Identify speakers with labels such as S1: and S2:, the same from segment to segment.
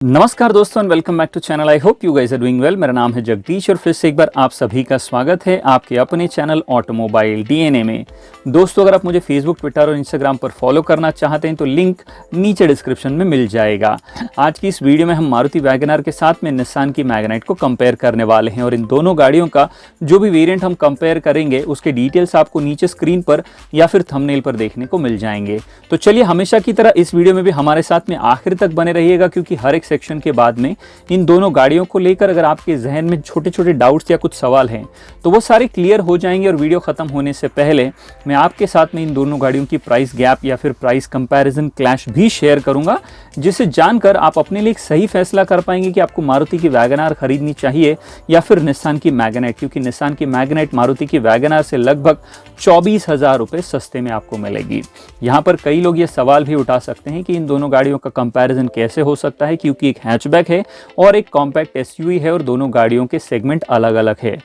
S1: नमस्कार दोस्तों and welcome back to channel. I hope you guys are doing well. मेरा नाम है जगदीश और फिर से एक बार आप सभी का स्वागत है आपके अपने चैनल ऑटोमोबाइल डीएनए में। दोस्तों अगर आप मुझे फेसबुक, ट्विटर और इंस्टाग्राम पर फॉलो करना चाहते हैं तो लिंक नीचे डिस्क्रिप्शन में मिल जाएगा। आज की इस वीडियो में हम मारुति वैगनआर के साथ में निसान की मैग्नाइट को कंपेयर करने वाले हैं और इन दोनों गाड़ियों का जो भी वेरियंट हम कंपेयर करेंगे उसके डिटेल्स आपको नीचे स्क्रीन पर या फिर थंबनेल पर देखने को मिल जाएंगे। तो चलिए हमेशा की तरह इस वीडियो में भी हमारे साथ में आखिर तक बने रहिएगा, क्योंकि हर एक सेक्शन के बाद में इन दोनों गाड़ियों को लेकर अगर आपके जहन में छोटे छोटे डाउट्स या कुछ सवाल हैं तो वो सारे क्लियर हो जाएंगे। और वीडियो खत्म होने से पहले मैं आपके साथ में इन दोनों गाड़ियों की प्राइस गैप या फिर प्राइस कंपैरिजन क्लैश भी शेयर करूंगा, जिसे जानकर आप अपने लिए एक सही फैसला कर पाएंगे कि आपको मारुति की वैगनआर खरीदनी चाहिए या फिर निसान की मैग्नाइट, क्योंकि निसान की मैग्नाइट मारुति की वैगनआर से लगभग 24,000 रुपए सस्ते में आपको मिलेगी। यहाँ पर कई लोग ये सवाल भी उठा सकते हैं कि इन दोनों गाड़ियों का कंपैरिजन कैसे हो सकता है, क्योंकि एक हैचबैक है और एक कॉम्पैक्ट एसयूवी है और दोनों गाड़ियों के सेगमेंट अलग अलग है।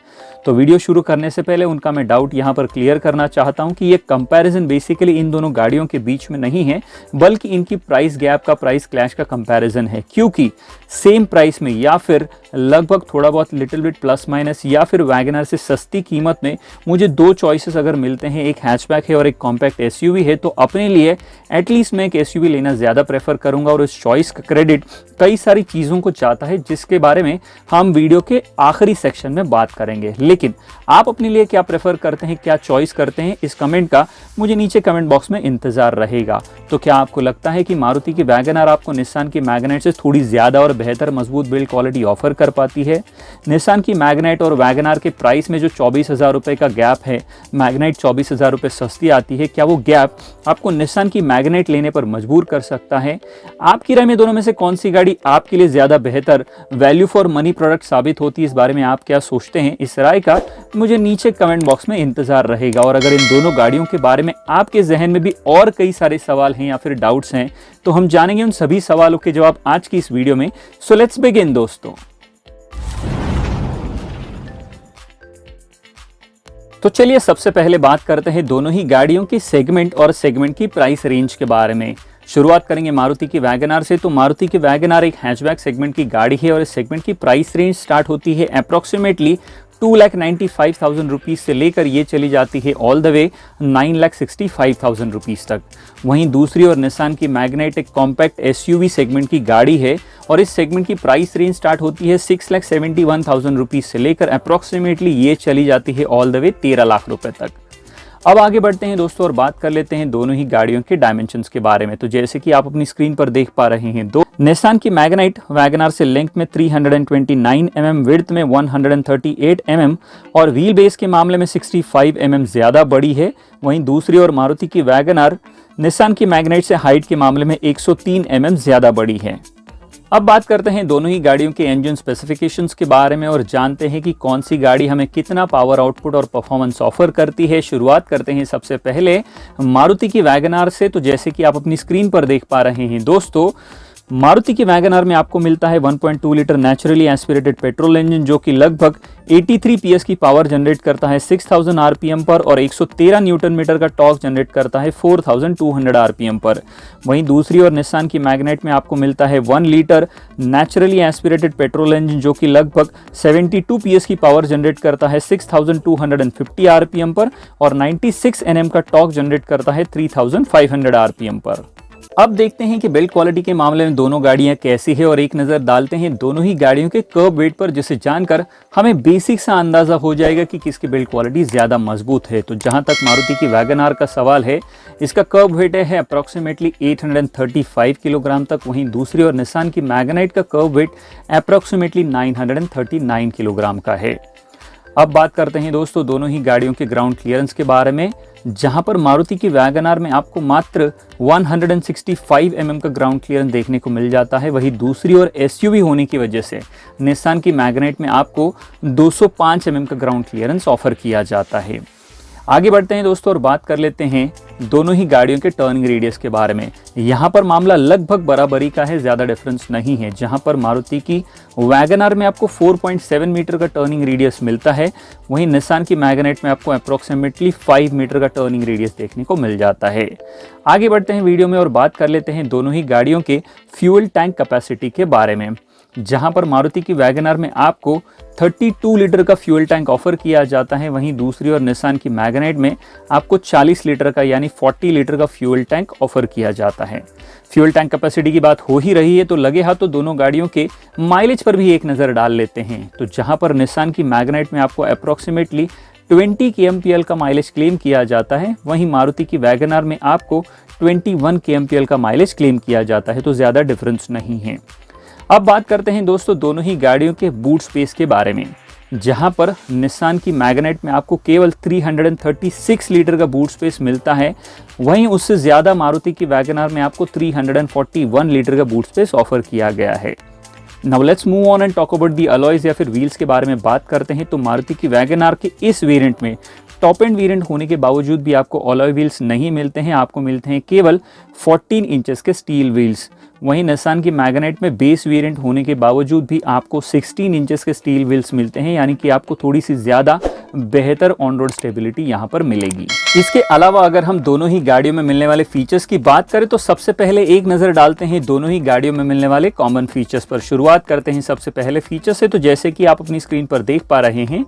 S1: तो वीडियो शुरू करने से पहले उनका मैं डाउट यहाँ पर क्लियर करना चाहता हूँ कि ये कंपैरिजन बेसिकली इन दोनों गाड़ियों के बीच में नहीं है, बल्कि इनकी प्राइस गैप का, प्राइस क्लैश का कंपैरिजन है। क्योंकि सेम प्राइस में या फिर लगभग थोड़ा बहुत लिटिल बिट प्लस माइनस या फिर वैगनआर से सस्ती कीमत में मुझे दो चॉइसेस अगर मिलते हैं, एक हैचबैक है और एक कॉम्पैक्ट एसयूवी है, तो अपने लिए एटलीस्ट मैं एक एसयूवी लेना ज़्यादा प्रेफर करूंगा। और इस चॉइस का क्रेडिट कई सारी चीज़ों को चाहता है, जिसके बारे में हम वीडियो के आखिरी सेक्शन में बात करेंगे। लेकिन आप अपने लिए क्या प्रेफर करते हैं, क्या चॉइस करते हैं, इस कमेंट का मुझे नीचे कमेंट बॉक्स में इंतजार रहेगा। तो क्या आपको लगता है कि मारुति की वैगनआर आपको निसान की मैग्नाइट से थोड़ी ज़्यादा और बेहतर मजबूत बिल्ड क्वालिटी ऑफर कर पाती है? निसान की मैग्नाइट और वैगनआर के प्राइस में जो 24,000 रुपये का गैप है, मैग्नाइट 24,000 रुपये सस्ती आती है, क्या वो गैप आपको निसान की मैग्नाइट लेने पर मजबूर कर सकता है? आपकी राय में दोनों में से कौन सी गाड़ी आपके लिए ज़्यादा बेहतर वैल्यू फॉर मनी प्रोडक्ट साबित होती है? इस बारे में आप क्या सोचते हैं? इस राय का मुझे नीचे कमेंट बॉक्स में इंतजार रहेगा। और अगर इन दोनों गाड़ियों के बारे में आपके जहन में भी और कई सारे सवाल हैं या फिर डाउट्स हैं, तो हम जानेंगे उन सभी सवालों के जवाब आज की इस वीडियो में। सो लेट्स बिगिन दोस्तों। तो चलिए सबसे पहले बात करते हैं दोनों ही गाड़ियों की सेगमेंट और सेगमेंट की प्राइस रेंज के बारे में। शुरुआत करेंगे मारुति की वैगनआर से। तो मारुति की वैगनआर एक हैचबैक सेगमेंट की गाड़ी है और इस सेगमेंट की प्राइस रेंज स्टार्ट होती है अप्रॉक्सीमेटली 2,95,000 रुपीज़ से लेकर ये चली जाती है ऑल द वे 9,65,000 रुपीज़ तक। वहीं दूसरी ओर निसान की मैग्नाइट एक कॉम्पैक्ट एसयूवी सेगमेंट की गाड़ी है और इस सेगमेंट की प्राइस रेंज स्टार्ट होती है 6,71,000 रुपीज़ से लेकर अप्रॉक्सीमेटली ये चली जाती है ऑल द वे 13 लाख रुपए तक। अब आगे बढ़ते हैं दोस्तों और बात कर लेते हैं दोनों ही गाड़ियों के डायमेंशंस के बारे में। तो जैसे कि आप अपनी स्क्रीन पर देख पा रहे हैं, निसान की मैग्नाइट वैगनआर से लेंथ में 329 mm, विड्थ में 138 mm और व्हील बेस के मामले में 65 mm ज़्यादा बड़ी है। वहीं दूसरी ओर मारुति की वैगनआर निसान की मैग्नाइट से हाइट के मामले में 103 mm ज़्यादा बड़ी है। अब बात करते हैं दोनों ही गाड़ियों के इंजन स्पेसिफिकेशंस के बारे में और जानते हैं कि कौन सी गाड़ी हमें कितना पावर आउटपुट और परफॉर्मेंस ऑफर करती है। शुरुआत करते हैं सबसे पहले मारुति की वैगनआर से। तो जैसे कि आप अपनी स्क्रीन पर देख पा रहे हैं दोस्तों, मारुति की वैगनआर में आपको मिलता है 1.2 litre naturally aspirated petrol engine, जो कि लगभग 83 PS की पावर जनरेट करता है 6000 RPM पर और 113 न्यूटन मीटर का टॉर्क जनरेट करता है 4200 RPM पर। वहीं दूसरी ओर निसान की मैग्नाइट में आपको मिलता है 1 litre naturally aspirated petrol engine, जो कि लगभग 72 PS की पावर जनरेट करता है 6250 RPM पर और 96 Nm का टॉर्क जनरेट करता है 3500 RPM पर। अब देखते हैं कि बिल्ड क्वालिटी के मामले में दोनों गाड़ियां कैसी है और एक नज़र डालते हैं दोनों ही गाड़ियों के कर्व वेट पर, जिसे जानकर हमें बेसिक सा अंदाज़ा हो जाएगा कि किसकी बिल्ड क्वालिटी ज़्यादा मजबूत है। तो जहां तक मारुति की वैगनआर का सवाल है, इसका कर्व वेट है अप्रॉक्सीमेटली 835 किलोग्राम तक। वहीं दूसरी ओर निसान की मैग्नाइट का कर्व वेट अप्रॉक्सीमेटली 939 किलोग्राम का है। अब बात करते हैं दोस्तों दोनों ही गाड़ियों के ग्राउंड क्लियरेंस के बारे में, जहां पर मारुति की वैगनआर में आपको मात्र 165 mm का ग्राउंड क्लियरेंस देखने को मिल जाता है। वहीं दूसरी ओर एसयूवी होने की वजह से निसान की मैग्नाइट में आपको 205 mm का ग्राउंड क्लियरेंस ऑफर किया जाता है। आगे बढ़ते हैं दोस्तों और बात कर लेते हैं दोनों ही गाड़ियों के टर्निंग रेडियस के बारे में। यहाँ पर मामला लगभग बराबरी का है, ज़्यादा डिफरेंस नहीं है। जहाँ पर मारुति की वैगनआर में आपको 4.7 मीटर का टर्निंग रेडियस मिलता है, वहीं निसान की मैग्नेट में आपको अप्रोक्सीमेटली 5 मीटर का टर्निंग रेडियस देखने को मिल जाता है। आगे बढ़ते हैं वीडियो में और बात कर लेते हैं दोनों ही गाड़ियों के फ्यूल टैंक कैपेसिटी के बारे में। जहां पर मारुति की वैगनआर में आपको 32 लीटर का फ्यूल टैंक ऑफर किया जाता है, वहीं दूसरी और निसान की मैग्नेट में आपको 40 लीटर का यानी 40 लीटर का फ्यूल टैंक ऑफर किया जाता है। फ्यूल टैंक कैपेसिटी की बात हो ही रही है तो लगे हाथों दोनों गाड़ियों के माइलेज पर भी एक नज़र डाल लेते हैं। तो जहां पर निसान की मैग्नेट में आपको अप्रोक्सीमेटली 20 kmpl का माइलेज क्लेम किया जाता है, वहीं मारुति की वैगनआर में आपको 21 kmpl का माइलेज क्लेम किया जाता है, तो ज़्यादा डिफरेंस नहीं है। अब बात करते हैं दोस्तों दोनों ही गाड़ियों के बूट स्पेस के बारे में। जहां पर निसान की मैग्नेट में आपको केवल 336 लीटर का बूट स्पेस मिलता है, वहीं उससे ज़्यादा मारुति की वैगनआर में आपको 341 लीटर का बूट स्पेस ऑफर किया गया है। Now let's move on and talk about the alloys या फिर व्हील्स के बारे में बात करते हैं। तो मारुति की वैगनआर के इस वेरिएंट में टॉप एंड वेरिएंट होने के बावजूद भी आपको अलॉय व्हील्स नहीं मिलते हैं, आपको मिलते हैं केवल 14 इंचेस के स्टील व्हील्स। वहीं निसान की मैग्नेट में बेस वेरिएंट होने के बावजूद भी आपको 16 इंचेस के स्टील व्हील्स मिलते हैं, यानी कि आपको थोड़ी सी ज़्यादा बेहतर ऑन रोड स्टेबिलिटी यहाँ पर मिलेगी। इसके अलावा अगर हम दोनों ही गाड़ियों में मिलने वाले फीचर्स की बात करें तो सबसे पहले एक नज़र डालते हैं दोनों ही गाड़ियों में मिलने वाले कॉमन फीचर्स पर। शुरुआत करते हैं सबसे पहले फीचर से। तो जैसे कि आप अपनी स्क्रीन पर देख पा रहे हैं,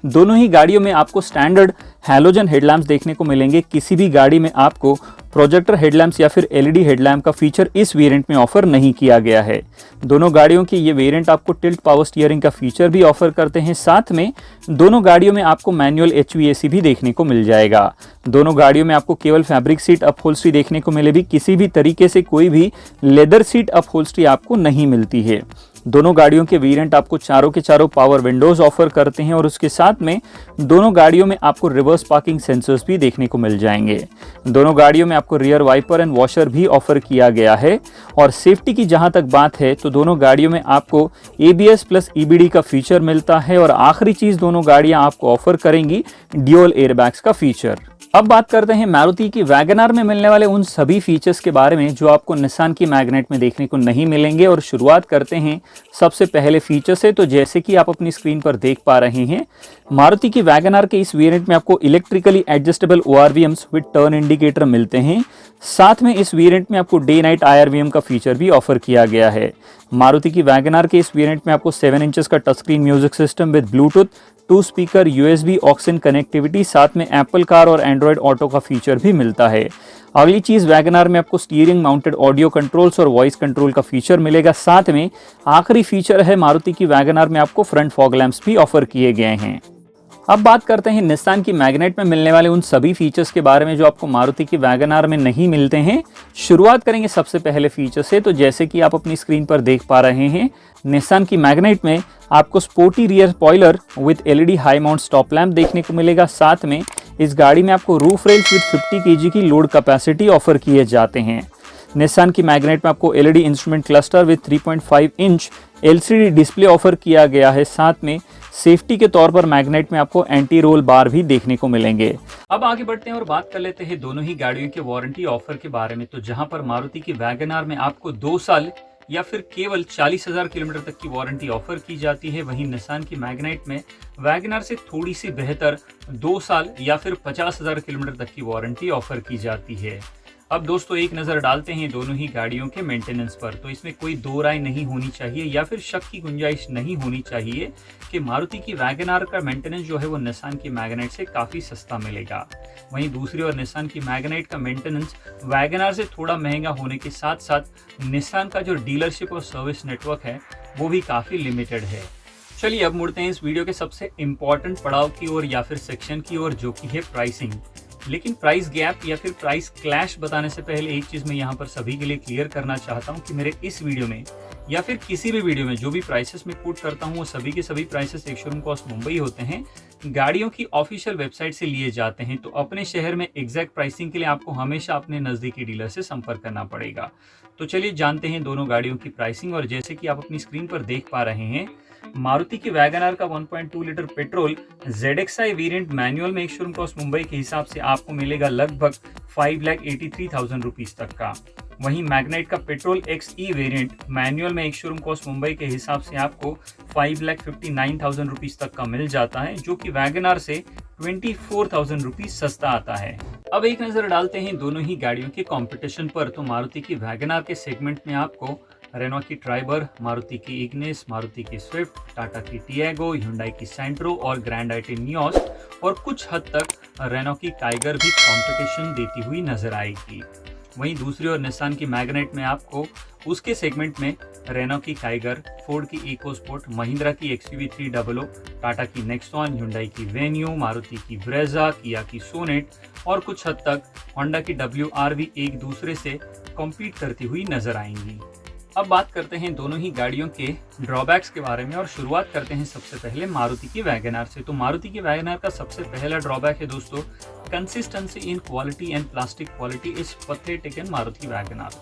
S1: दोनों ही गाड़ियों में आपको स्टैंडर्ड हैलोजन हेडलैम्प्स देखने को मिलेंगे। किसी भी गाड़ी में आपको प्रोजेक्टर हेडलैम्प्स या फिर एलईडी हेडलैम्प का फीचर इस वेरिएंट में ऑफर नहीं किया गया है। दोनों गाड़ियों की ये वेरिएंट आपको टिल्ट पावर स्टीयरिंग का फीचर भी ऑफर करते हैं। साथ में दोनों गाड़ियों में आपको मैनुअल HVAC भी देखने को मिल जाएगा। दोनों गाड़ियों में आपको केवल फैब्रिक सीट अपहोल्स्ट्री देखने को मिलेगी, किसी भी तरीके से कोई भी लेदर सीट अपहोल्स्ट्री आपको नहीं मिलती है। दोनों गाड़ियों के वेरिएंट आपको चारों के चारों पावर विंडोज ऑफर करते हैं और उसके साथ में दोनों गाड़ियों में आपको रिवर्स पार्किंग सेंसर्स भी देखने को मिल जाएंगे। दोनों गाड़ियों में आपको रियर वाइपर एंड वॉशर भी ऑफर किया गया है। और सेफ्टी की जहां तक बात है तो दोनों गाड़ियों में आपको ABS प्लस EBD का फीचर मिलता है। और आखिरी चीज दोनों गाड़ियां आपको ऑफर करेंगी ड्यूअल एयरबैग्स का फीचर। अब बात करते हैं मारुति की वैगनआर में मिलने वाले उन सभी फीचर्स के बारे में जो आपको निसान की मैग्नेट में देखने को नहीं मिलेंगे। और शुरुआत करते हैं सबसे पहले फीचर से। तो जैसे कि आप अपनी स्क्रीन पर देख पा रहे हैं, मारुति की वैगनआर के इस वेरिएंट में आपको electrically adjustable ORVMs with turn indicator मिलते हैं। साथ में इस वेरिएंट में आपको डे नाइट IRVM का फीचर भी ऑफर किया गया है। मारुति की वैगनआर के इस वेरिएंट में आपको 7 इंचेस का touch screen music system with Bluetooth 2 speaker USB auxin connectivity, साथ में एप्पल कार और एंड्रॉयड ऑटो का फीचर भी मिलता है। अगली चीज़ वैगनआर में आपको स्टीयरिंग माउंटेड ऑडियो कंट्रोल्स और वॉइस कंट्रोल का फीचर मिलेगा। साथ में आखिरी फीचर है मारुति की वैगनआर में आपको फ्रंट फॉग लैंप्स भी ऑफर किए गए हैं। अब बात करते हैं निसान की मैग्नेट में मिलने वाले उन सभी फीचर्स के बारे में जो आपको मारुति की वैगनआर में नहीं मिलते हैं। शुरुआत करेंगे सबसे पहले फीचर से। तो जैसे कि आप अपनी स्क्रीन पर देख पा रहे हैं, निसान की मैग्नेट में आपको sporty rear spoiler with LED high mount stop lamp देखने को मिलेगा। साथ में इस गाड़ी में आपको रूफ रेल्स विद 50 kg की लोड कैपेसिटी ऑफर किए जाते हैं। निसान की मैग्नेट में आपको LED instrument cluster with 3.5 inch LCD display offer किया गया है। साथ में सेफ्टी के तौर पर मैग्नेट में आपको एंटी रोल बार भी देखने को मिलेंगे। अब आगे बढ़ते हैं और बात कर लेते हैं दोनों ही गाड़ियों के वारंटी ऑफर के बारे में। तो जहां पर मारुति की वैगनआर में आपको 2 साल या फिर केवल 40,000 किलोमीटर तक की वारंटी ऑफर की जाती है, वहीं निसान की मैग्नेट में वैगनआर से थोड़ी सी बेहतर 2 साल या फिर 50,000 किलोमीटर तक की वारंटी ऑफर की जाती है। अब दोस्तों एक नज़र डालते हैं दोनों ही गाड़ियों के मेंटेनेंस पर। तो इसमें कोई दो राय नहीं होनी चाहिए या फिर शक की गुंजाइश नहीं होनी चाहिए कि मारुति की वैगनआर का मेंटेनेंस जो है वो निसान की मैग्नेट से काफ़ी सस्ता मिलेगा। वहीं दूसरी ओर निसान की मैग्नेट का मेंटेनेंस वैगनआर से थोड़ा महंगा होने के साथ साथ निसान का जो डीलरशिप और सर्विस नेटवर्क है वो भी काफ़ी लिमिटेड है। चलिए अब मुड़ते हैं इस वीडियो के सबसे इम्पॉर्टेंट पड़ाव की ओर या फिर सेक्शन की ओर, जो कि है प्राइसिंग। लेकिन प्राइस गैप या फिर प्राइस क्लैश बताने से पहले एक चीज़ मैं यहाँ पर सभी के लिए क्लियर करना चाहता हूँ कि मेरे इस वीडियो में या फिर किसी भी वीडियो में जो भी प्राइसेस मैं पुट करता हूँ वो सभी के सभी प्राइसेस एक शोरूम कॉस्ट मुंबई होते हैं, गाड़ियों की ऑफिशियल वेबसाइट से लिए जाते हैं। तो अपने शहर में एग्जैक्ट प्राइसिंग के लिए आपको हमेशा अपने नज़दीकी डीलर से संपर्क करना पड़ेगा। तो चलिए जानते हैं दोनों गाड़ियों की प्राइसिंग। और जैसे कि आप अपनी स्क्रीन पर देख पा रहे हैं, मारुति की वैगन का 1.2 litre petrol ZXi variant manual में एक शोरूम कॉस्ट मुंबई के हिसाब से आपको मिलेगा लगभग 5,83,000 रुपीज तक का। वहीं मैग्नाइट का पेट्रोल XE वेरिएंट मैनुअल में एक शोरूम कॉस्ट मुंबई के हिसाब से आपको 5,59,000 रुपीज तक का मिल जाता है, जो कि वैगन आर से 24,000 रुपीज सस्ता आता है। अब एक नजर डालते हैं दोनों ही गाड़ियों के कंपटीशन पर। तो मारुति की वैगन आर के सेगमेंट में आपको रेनो की ट्राइबर, मारुति की इग्निस, मारुति की स्विफ्ट, टाटा की टियागो, हुंडई की सेंट्रो और ग्रैंड आई10 नियोस और कुछ हद तक रेनो की टाइगर भी कंपटीशन देती हुई नजर आएगी। वहीं दूसरी ओर निसान की मैग्नाइट में आपको उसके सेगमेंट में रेनो की टाइगर, फोर्ड की इकोस्पोर्ट, महिंद्रा की XUV 300, टाटा की नेक्सॉन, हुंडई की वेन्यू, मारुति की ब्रेजा, किया की सोनेट और कुछ हद तक होंडा की WR-V एक दूसरे से कॉम्पीट करती हुई नजर आएंगी। अब बात करते हैं दोनों ही गाड़ियों के ड्रॉबैक्स के बारे में और शुरुआत करते हैं सबसे पहले मारुति की वैगन आर से। तो मारुति की वैगन आर का सबसे पहला ड्रॉबैक है दोस्तों, consistency in quality and plastic quality is pathetic in Maruti Wagon R.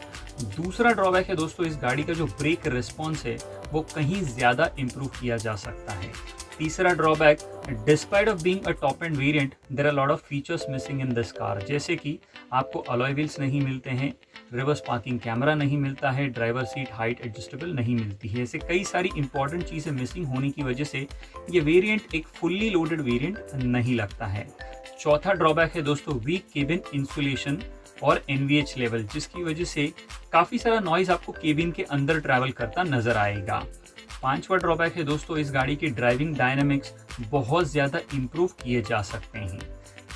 S1: दूसरा ड्रॉबैक है दोस्तों, इस गाड़ी का जो ब्रेक रिस्पॉन्स है वो कहीं ज्यादा इंप्रूव किया जा सकता है। तीसरा drawback, despite of being a top end variant there are lot of features missing in this car, जैसे कि आपको अलॉय व्हील्स नहीं मिलते हैं, रिवर्स पार्किंग कैमरा नहीं मिलता है, ड्राइवर सीट हाइट एडजस्टेबल नहीं मिलती है। ऐसे कई सारी इंपॉर्टेंट चीज़ें मिसिंग होने की वजह से ये वेरिएंट एक फुल्ली लोडेड वेरिएंट नहीं लगता है। चौथा ड्रॉबैक है दोस्तों, वीक केबिन इंसुलेशन और NVH लेवल, जिसकी वजह से काफ़ी सारा नॉइज आपको केबिन के अंदर ट्रैवल करता नजर आएगा। पांचवा ड्रॉबैक है दोस्तों, इस गाड़ी की ड्राइविंग डायनामिक्स बहुत ज़्यादा इम्प्रूव किए जा सकते हैं।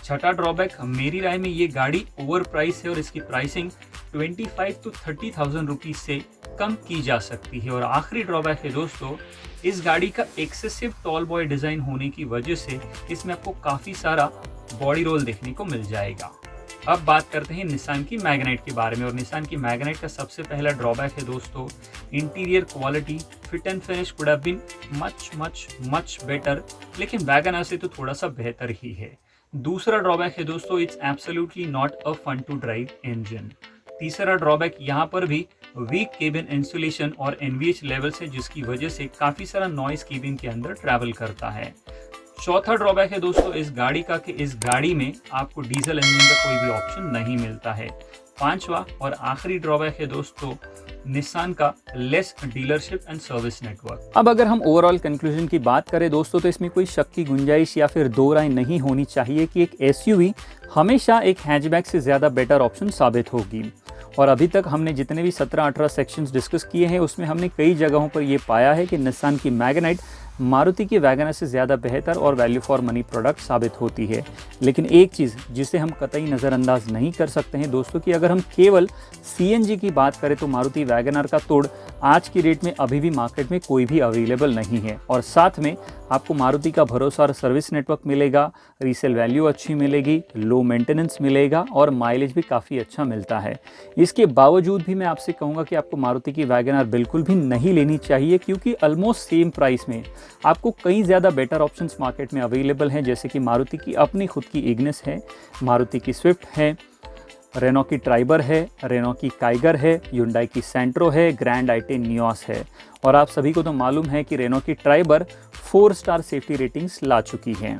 S1: छठा ड्रॉबैक, मेरी राय में ये गाड़ी ओवर प्राइस है और इसकी प्राइसिंग 25 to 30,000 रुपीज से कम की जा सकती है। और आखिरी ड्रॉबैक है दोस्तों, इस गाड़ी का एक्सेसिव टॉल बॉय डिज़ाइन होने की वजह से इसमें आपको काफ़ी सारा बॉडी रोल देखने को मिल जाएगा। अब बात करते हैं निसान की मैग्नाइट के बारे में। और निसान की मैग्नाइट का सबसे पहला ड्रॉबैक है दोस्तों, interior quality, fit and finish could have been much much much better, लेकिन वैगन आर से तो थोड़ा सा बेहतर ही है। दूसरा ड्रॉबैक है दोस्तों, it's absolutely not a fun to drive engine. तीसरा ड्रॉबैक यहाँ पर भी वीक केबिन इंसुलेशन और NVH लेवल से, जिसकी वजह से काफ़ी सारा नॉइस केबिन के अंदर ट्रैवल करता है। चौथा ड्रॉबैक है दोस्तों इस गाड़ी का कि इस गाड़ी में आपको डीजल इंजन का कोई भी ऑप्शन नहीं मिलता है। पांचवा और आखिरी ड्रॉबैक है दोस्तों निसान का less dealership and service network. अब अगर हम ओवरऑल कंक्लूजन की बात करें दोस्तों, तो इसमें कोई शक की गुंजाइश या फिर दो राय नहीं होनी चाहिए कि एक SUV हमेशा एक हैचबैक से ज़्यादा बेटर ऑप्शन साबित होगी। और अभी तक हमने जितने भी 17-18 सेक्शंस डिस्कस किए हैं उसमें हमने कई जगहों पर ये पाया है कि निसान की मैग्नाइट मारुति की वैगन आर से ज़्यादा बेहतर और वैल्यू फॉर मनी प्रोडक्ट साबित होती है। लेकिन एक चीज़ जिसे हम कतई नज़रअंदाज नहीं कर सकते हैं दोस्तों, कि अगर हम केवल CNG की बात करें तो मारुति वैगन आर का तोड़ आज की डेट में अभी भी मार्केट में कोई भी अवेलेबल नहीं है। और साथ में आपको मारुति का भरोसा और सर्विस नेटवर्क मिलेगा, रीसेल वैल्यू अच्छी मिलेगी, लो मेंटेनेंस मिलेगा और माइलेज भी काफ़ी अच्छा मिलता है। इसके बावजूद भी मैं आपसे कहूँगा कि आपको मारुति की वैगन आर बिल्कुल भी नहीं लेनी चाहिए, क्योंकि ऑलमोस्ट सेम प्राइस में आपको कई ज़्यादा बेटर ऑप्शंस मार्केट में अवेलेबल हैं, जैसे कि मारुति की अपनी खुद की इग्निस है, मारुति की स्विफ्ट है, रेनो की ट्राइबर है, रेनो की काइगर है, हुंडई की सेंट्रो है, ग्रैंड आई10 नियोस है। और आप सभी को तो मालूम है कि रेनो की ट्राइबर 4 स्टार सेफ्टी रेटिंग्स ला चुकी हैं।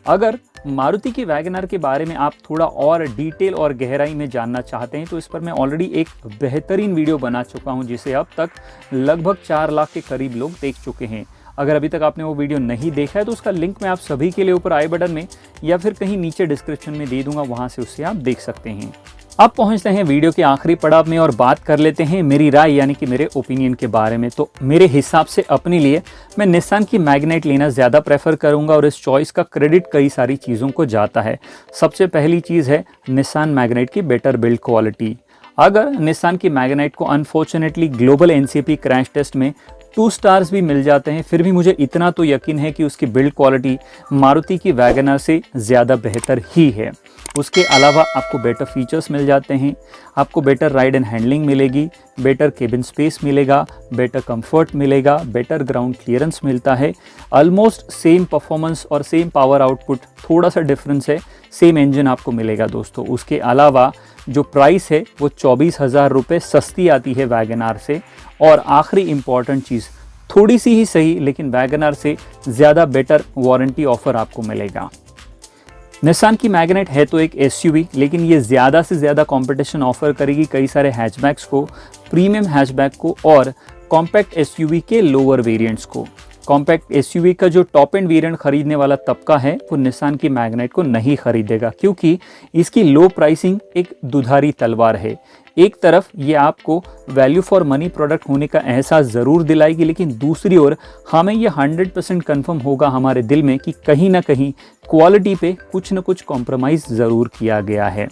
S1: अगर मारुति की वैगन आर के बारे में आप थोड़ा और डिटेल और गहराई में जानना चाहते हैं तो इस पर मैं ऑलरेडी एक बेहतरीन वीडियो बना चुका हूं, जिसे अब तक लगभग 4 लाख के करीब लोग देख चुके हैं। अगर अभी तक आपने वो वीडियो नहीं देखा है तो उसका लिंक मैं आप सभी के लिए ऊपर आई बटन में या फिर कहीं नीचे डिस्क्रिप्शन में दे दूंगा, वहां से उससे आप देख सकते हैं। अब पहुंचते हैं वीडियो के आखिरी पड़ाव में और बात कर लेते हैं मेरी राय यानी कि मेरे ओपिनियन के बारे में। तो मेरे हिसाब से अपने लिए मैं निसान की मैग्नाइट लेना ज़्यादा प्रेफर करूंगा और इस चॉइस का क्रेडिट कई सारी चीज़ों को जाता है। सबसे पहली चीज़ है निसान मैग्नाइट की बेटर बिल्ड क्वालिटी। अगर निसान की मैग्नाइट को unfortunately global NCAP crash test में 2 स्टार्स भी मिल जाते हैं, फिर भी मुझे इतना तो यकीन है कि उसकी बिल्ड क्वालिटी मारुति की वैगन आर से ज़्यादा बेहतर ही है। उसके अलावा आपको बेटर फीचर्स मिल जाते हैं, आपको बेटर राइड एंड हैंडलिंग मिलेगी, बेटर केबिन स्पेस मिलेगा, बेटर कंफर्ट मिलेगा, बेटर ग्राउंड क्लियरेंस मिलता है, ऑलमोस्ट सेम परफॉर्मेंस और सेम पावर आउटपुट, थोड़ा सा डिफरेंस है, सेम इंजन आपको मिलेगा दोस्तों। उसके अलावा जो प्राइस है वो 24,000 रुपये सस्ती आती है वैगन आर से। और आखिरी इम्पॉर्टेंट चीज़, थोड़ी सी ही सही लेकिन वैगन से ज़्यादा बेटर वारंटी ऑफर आपको मिलेगा। निसान की मैग्नाइट है तो एक एसयूवी, लेकिन ये ज़्यादा से ज़्यादा कंपटीशन ऑफर करेगी कई सारे हैचबैक्स को, प्रीमियम हैचबैक को और कॉम्पैक्ट एसयूवी के लोअर वेरिएंट्स को। कॉम्पैक्ट एसयूवी का जो टॉप एंड वेरिएंट खरीदने वाला तबका है वो निसान की मैग्नाइट को नहीं खरीदेगा, क्योंकि इसकी लो प्राइसिंग एक दुधारी तलवार है। एक तरफ ये आपको वैल्यू फॉर मनी प्रोडक्ट होने का एहसास ज़रूर दिलाएगी, लेकिन दूसरी ओर हमें ये 100% कन्फर्म होगा हमारे दिल में कि कहीं ना कहीं क्वालिटी पे कुछ न कुछ कॉम्प्रोमाइज़ ज़रूर किया गया है।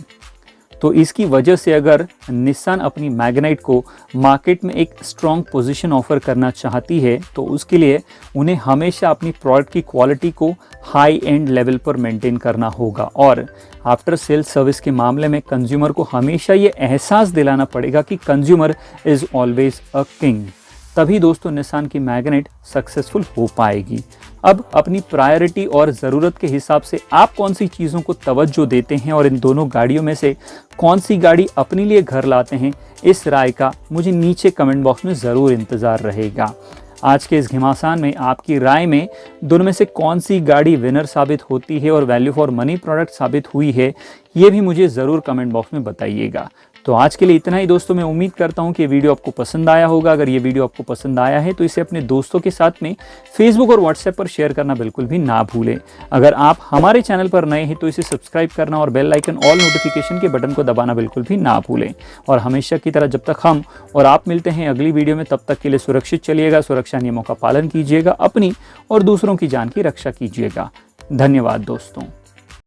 S1: तो इसकी वजह से अगर निसान अपनी मैग्नाइट को मार्केट में एक स्ट्रॉन्ग पोजीशन ऑफर करना चाहती है तो उसके लिए उन्हें हमेशा अपनी प्रोडक्ट की क्वालिटी को हाई एंड लेवल पर मेंटेन करना होगा और आफ्टर सेल सर्विस के मामले में कंज्यूमर को हमेशा ये एहसास दिलाना पड़ेगा कि consumer is always a king. तभी दोस्तों निसान की मैग्नाइट सक्सेसफुल हो पाएगी। अब अपनी प्रायोरिटी और ज़रूरत के हिसाब से आप कौन सी चीज़ों को तवज्जो देते हैं और इन दोनों गाड़ियों में से कौन सी गाड़ी अपने लिए घर लाते हैं, इस राय का मुझे नीचे कमेंट बॉक्स में ज़रूर इंतज़ार रहेगा। आज के इस घमासान में आपकी राय में दोनों में से कौन सी गाड़ी विनर साबित होती है और वैल्यू फॉर मनी प्रोडक्ट साबित हुई है, ये भी मुझे ज़रूर कमेंट बॉक्स में बताइएगा। तो आज के लिए इतना ही दोस्तों। मैं उम्मीद करता हूँ कि ये वीडियो आपको पसंद आया होगा। अगर ये वीडियो आपको पसंद आया है तो इसे अपने दोस्तों के साथ में फेसबुक और व्हाट्सएप पर शेयर करना बिल्कुल भी ना भूलें। अगर आप हमारे चैनल पर नए हैं तो इसे सब्सक्राइब करना और बेल आइकन ऑल नोटिफिकेशन के बटन को दबाना बिल्कुल भी ना भूलें। और हमेशा की तरह जब तक हम और आप मिलते हैं अगली वीडियो में, तब तक के लिए सुरक्षित चलिएगा, सुरक्षा नियमों का पालन कीजिएगा, अपनी और दूसरों की जान की रक्षा कीजिएगा। धन्यवाद दोस्तों।